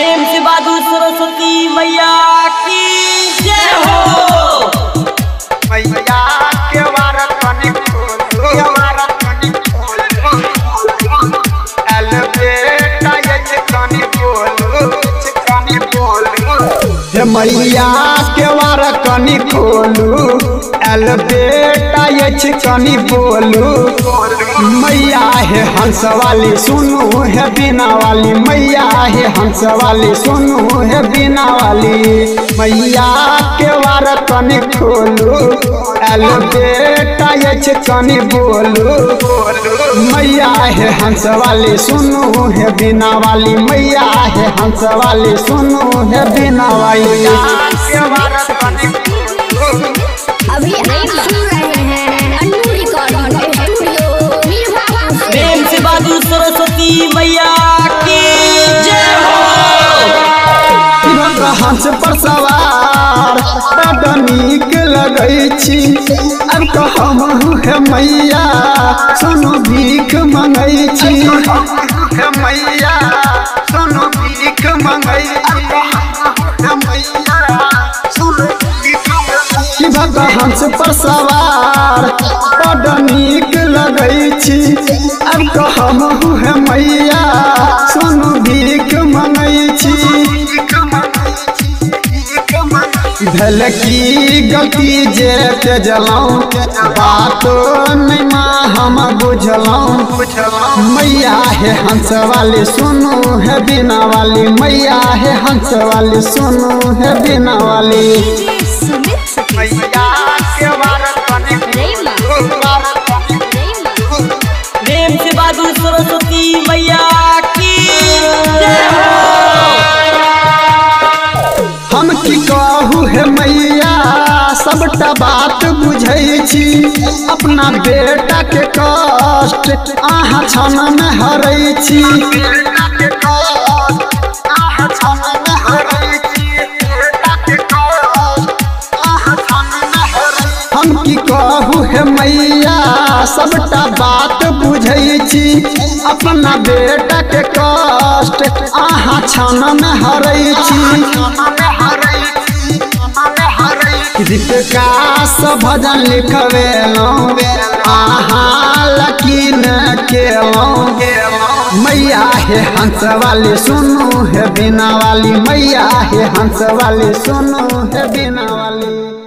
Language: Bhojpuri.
प्रेम से बादू सरस्वती मैया की जय हो। मैया के वार कनी खोलो हमारा कनी खोलो एल बेटा ये कनी बोलो हे मैया के वार कनी खोलो एल बेटा ये कनी बोलो मैया है हंस वाली सुनो है बिना वाली मैया है हंस वाली सुनो है बिना वाली मैया के वार कनी खोलो एल बेटा ये कनी बोलो मैया है हंस वाली सुनो है बिना वाली मैया है हंस वाली सुनो है बिना वाली। अभी आप सुन रहे हैं अन्नू रिकॉर्डिंग स्टूडियो प्रेम से बादू सरस्वती मैया की जय हो। हंस पर सवार बड़ नीक लगै छी अब तो हम है मैया सुनो भीख मंगै छी मैया सुनो भीख मंगै हंस पर सवार बड़ नीक लगै छी अब तो हम है मैया सुनो भीख मंगै छी भल की गलती जे तेजलौं बातो नहीं माँ हम बुझलौं मैया है हंस वाली सुनो है बिना वाली मैया है हंस वाली सुनो है बिना वाली मैया के वार कनी प्रेम से बादू सरस्वती मैया की जय हो। हम की कहू है मैया सबटा बात बुझै छी अपना बेटा के कष्ट आहा क्षण में हरै छी हम की कहू है मैया सबटा बात बुझै छी अपना बेटा के कष्ट आहा क्षण में हरै छी गीतकास भजन लिखवेलौं आहा लकीन केलौं मैया है हंस वाली सुनो है बिना वाली मैया है हंस वाली सुनो है बिना वाली।